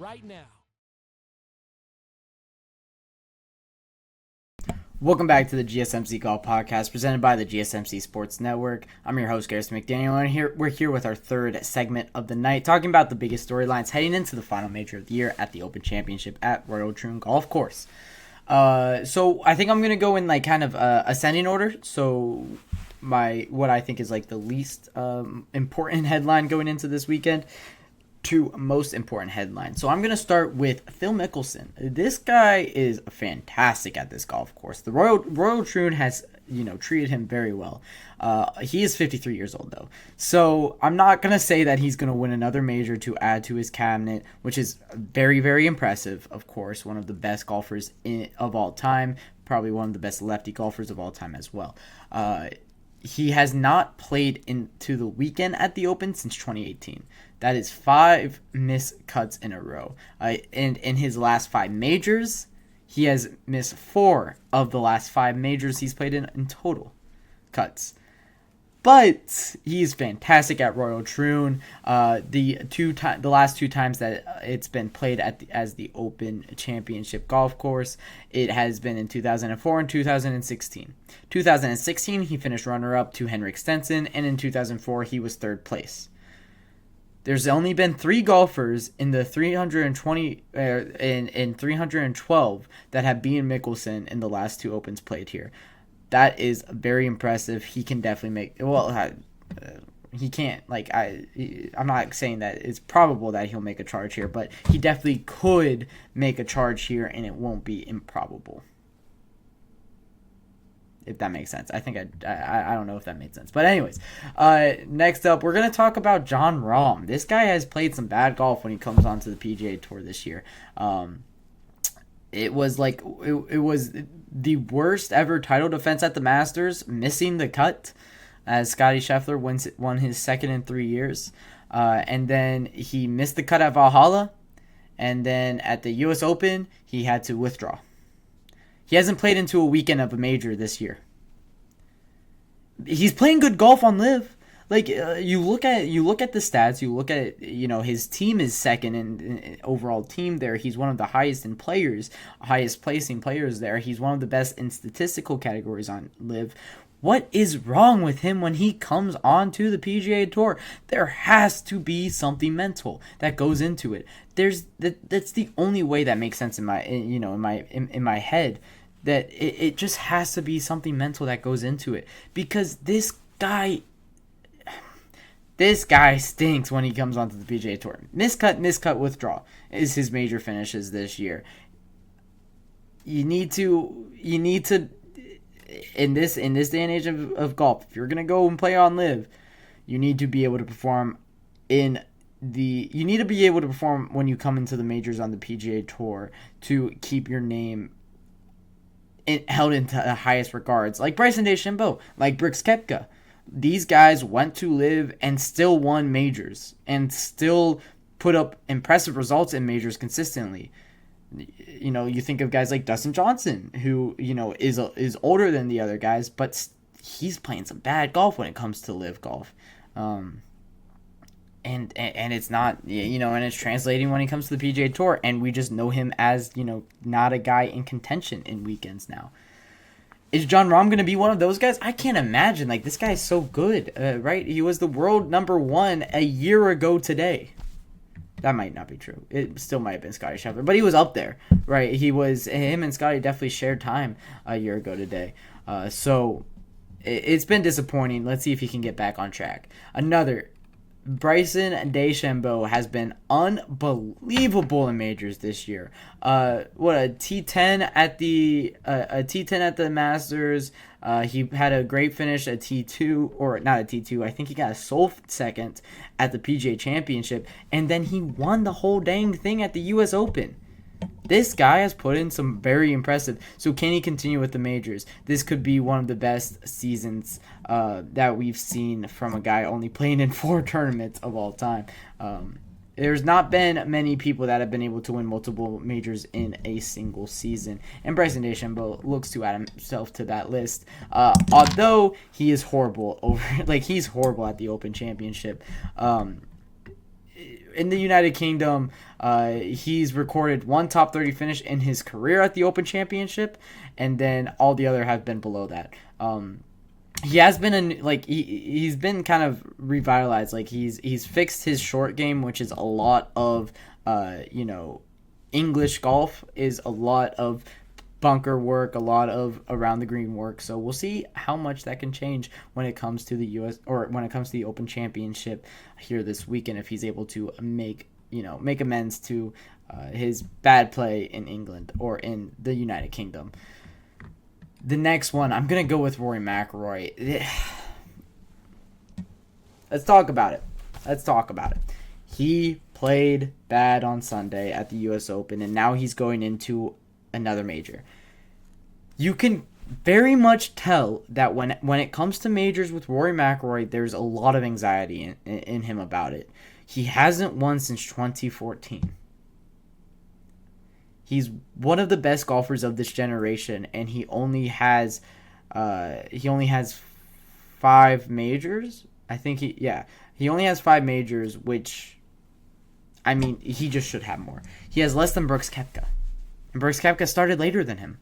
right now. Welcome back to the GSMC Golf Podcast, presented by the GSMC Sports Network. I'm your host, Garrett McDaniel, and we're here with our third segment of the night, talking about the biggest storylines heading into the final major of the year at the Open Championship at Royal Troon Golf Course. So I think I'm gonna go in like kind of ascending order. So what I think is like the least important headline going into this weekend to most important headline. So I'm going to start with Phil Mickelson. This guy is fantastic at this golf course. The Royal Troon has, treated him very well. He is 53 years old though. So I'm not going to say that he's going to win another major to add to his cabinet, which is very, very impressive. Of course, one of the best golfers of all time, probably one of the best lefty golfers of all time as well. He has not played into the weekend at the Open since 2018. That is 5 missed cuts in a row. And in his last 5 majors, he has missed 4 of the last 5 majors he's played in total cuts. But he's fantastic at Royal Troon. The last 2 times that it's been played as the Open Championship golf course, it has been in 2004 and 2016. 2016, he finished runner-up to Henrik Stenson, and in 2004, he was 3rd place. There's only been 3 golfers in the 320 in 312 that have beaten Mickelson in the last 2 Opens played here. That is very impressive. He can definitely he can't. I'm not saying that it's probable that he'll make a charge here, but he definitely could make a charge here, and it won't be improbable. If that makes sense. I think I don't know if that made sense. But anyways, next up, we're going to talk about Jon Rahm. This guy has played some bad golf when he comes onto the PGA Tour this year. It was the worst ever title defense at the Masters, missing the cut as Scottie Scheffler won his 2nd in 3 years. And then he missed the cut at Valhalla. And then at the U.S. Open, he had to withdraw. He hasn't played into a weekend of a major this year. He's playing good golf on LIV. You look at the stats. You look at his team is 2nd in overall team there. He's one of the highest placing players there. He's one of the best in statistical categories on LIV. What is wrong with him when he comes onto the PGA Tour? There has to be something mental that goes into it. That's the only way that makes sense in my head. That it just has to be something mental that goes into it, because this guy stinks when he comes onto the PGA Tour. Miscut, withdraw is his major finishes this year. You need to. In this day and age of golf, if you're gonna go and play on LIV, you need to be able to perform when you come into the majors on the PGA Tour to keep your name held into the highest regards. Like Bryson DeChambeau, like Brooks Koepka. These guys went to LIV and still won majors and still put up impressive results in majors consistently. You think of guys like Dustin Johnson, who is older than the other guys, but he's playing some bad golf when it comes to LIV golf, and it's not and it's translating when he comes to the PGA Tour, and we just know him as not a guy in contention in weekends now. Is Jon Rahm going to be one of those guys? I can't imagine. This guy is so good, right? He was the world number 1 a year ago today. That might not be true. It still might have been Scottie Scheffler, but he was up there, right? Him and Scottie definitely shared time a year ago today. So it's been disappointing. Let's see if he can get back on track. Another, Bryson DeChambeau has been unbelievable in majors this year. A T10 at the Masters. He had a great finish at T2, or not a T2. I think he got a sole 2nd at the PGA Championship, and then he won the whole dang thing at the U.S. Open. This guy has put in some very impressive. So can he continue with the majors? This could be one of the best seasons that we've seen from a guy only playing in 4 tournaments of all time. There's not been many people that have been able to win multiple majors in a single season, and Bryson DeChambeau looks to add himself to that list. Although he is horrible he's horrible at the Open Championship. in the United Kingdom, he's recorded one top 30 finish in his career at the Open Championship, and then all the other have been below that. He has been he's been kind of revitalized. Like he's fixed his short game, which is a lot of English golf, is a lot of bunker work, a lot of around the green work. So we'll see how much that can change when it comes to the US, or when it comes to the Open Championship here this weekend, if he's able to make amends to his bad play in England or in the United Kingdom. The next one, I'm going to go with Rory McIlroy. Let's talk about it. He played bad on Sunday at the US Open, and now he's going into another major. You can very much tell that when it comes to majors with Rory McIlroy, there's a lot of anxiety in him about it. He hasn't won since 2014. He's one of the best golfers of this generation, and he only has 5 majors. I think he only has 5 majors, which, I mean, he just should have more. He has less than Brooks Koepka, and Brooks Koepka started later than him.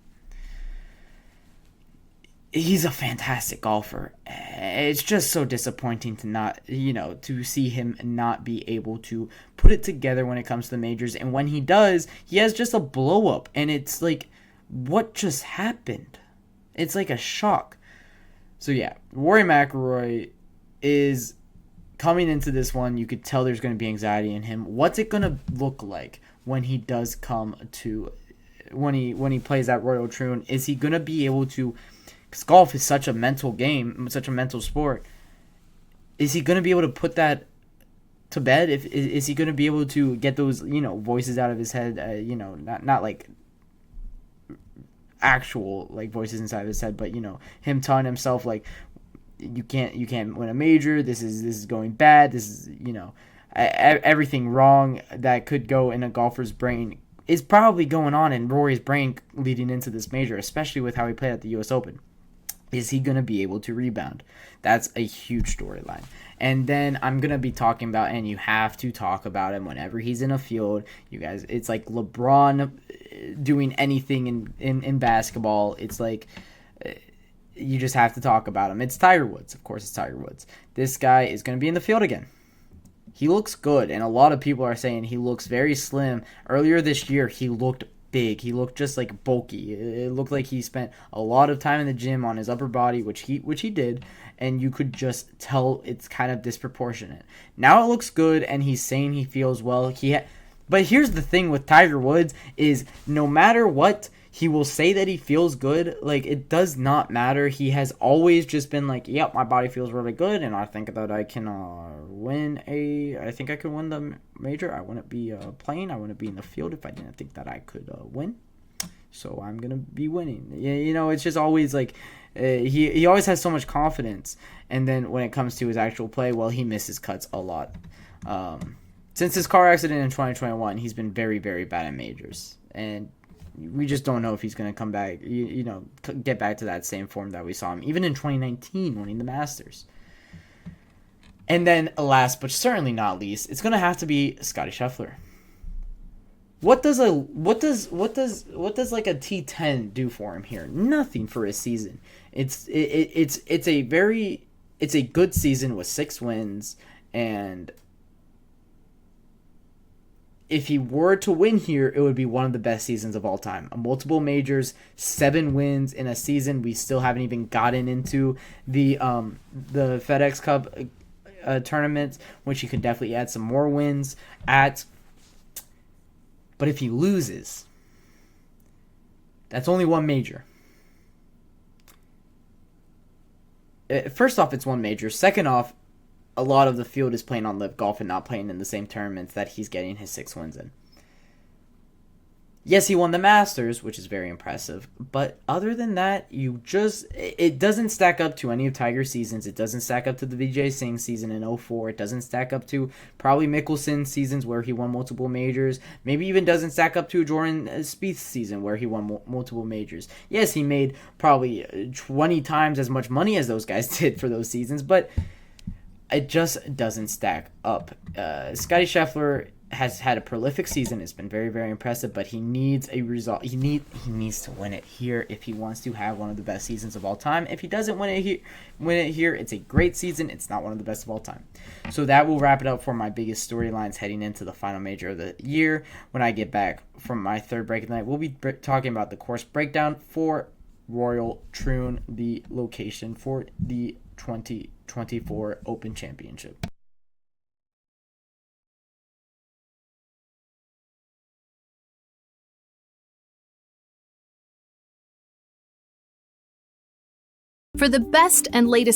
He's a fantastic golfer. It's just so disappointing to see him not be able to put it together when it comes to the majors. And when he does, he has just a blow up. And it's like, what just happened? It's like a shock. So yeah, Rory McIlroy is coming into this one. You could tell there's going to be anxiety in him. What's it going to look like when he does come to, when he plays at Royal Troon? Is he going to be able to, because golf is such a mental game, such a mental sport, is he going to be able to put that to bed? Is he going to be able to get those, voices out of his head, not like actual like voices inside of his head, but him telling himself like, you can't win a major, this is going bad, this is everything wrong that could go in a golfer's brain is probably going on in Rory's brain leading into this major, especially with how he played at the US Open. Is he going to be able to rebound? That's a huge storyline. And then I'm going to be talking about, and you have to talk about him whenever he's in a field. You guys, it's like LeBron doing anything in basketball. It's like you just have to talk about him. It's Tiger Woods. Of course, it's Tiger Woods. This guy is going to be in the field again. He looks good, and a lot of people are saying he looks very slim. Earlier this year, he looked big. He looked just like bulky. It looked like he spent a lot of time in the gym on his upper body, which he did, and you could just tell it's kind of disproportionate. Now it looks good, and he's saying he feels well. But here's the thing with Tiger Woods is no matter what, he will say that he feels good. Like, it does not matter. He has always just been like, yep, my body feels really good, and I think that I can I think I could win the major. I wouldn't be playing. I wouldn't be in the field if I didn't think that I could win. So I'm going to be winning. It's just always like, he always has so much confidence. And then when it comes to his actual play, well, he misses cuts a lot. Since his car accident in 2021, he's been very, very bad at majors. And we just don't know if he's going to come back, get back to that same form that we saw him, even in 2019, winning the Masters. And then, last but certainly not least, it's going to have to be Scottie Scheffler. What does like a T10 do for him here? Nothing for his season. It's a good season with 6 wins, and if he were to win here, it would be one of the best seasons of all time. Multiple majors, 7 wins in a season. We still haven't even gotten into the FedEx Cup tournament, which he could definitely add some more wins at. But if he loses, that's only 1 major. First off, it's 1 major. Second off, a lot of the field is playing on Live Golf and not playing in the same tournaments that he's getting his 6 wins in. Yes, he won the Masters, which is very impressive, but other than that, it doesn't stack up to any of Tiger's seasons. It doesn't stack up to the Vijay Singh season in 04. It doesn't stack up to probably Mickelson's seasons where he won multiple majors. Maybe even doesn't stack up to Jordan Spieth's season where he won multiple majors. Yes, he made probably 20 times as much money as those guys did for those seasons, but it just doesn't stack up. Scotty Scheffler has had a prolific season. It's been very, very impressive, but he needs a result. He needs to win it here if he wants to have one of the best seasons of all time. If he doesn't win it here, it's a great season. It's not one of the best of all time. So that will wrap it up for my biggest storylines heading into the final major of the year. When I get back from my third break of the night, we'll be talking about the course breakdown for Royal Troon, the location for the 2024 Open Championship. For the best and latest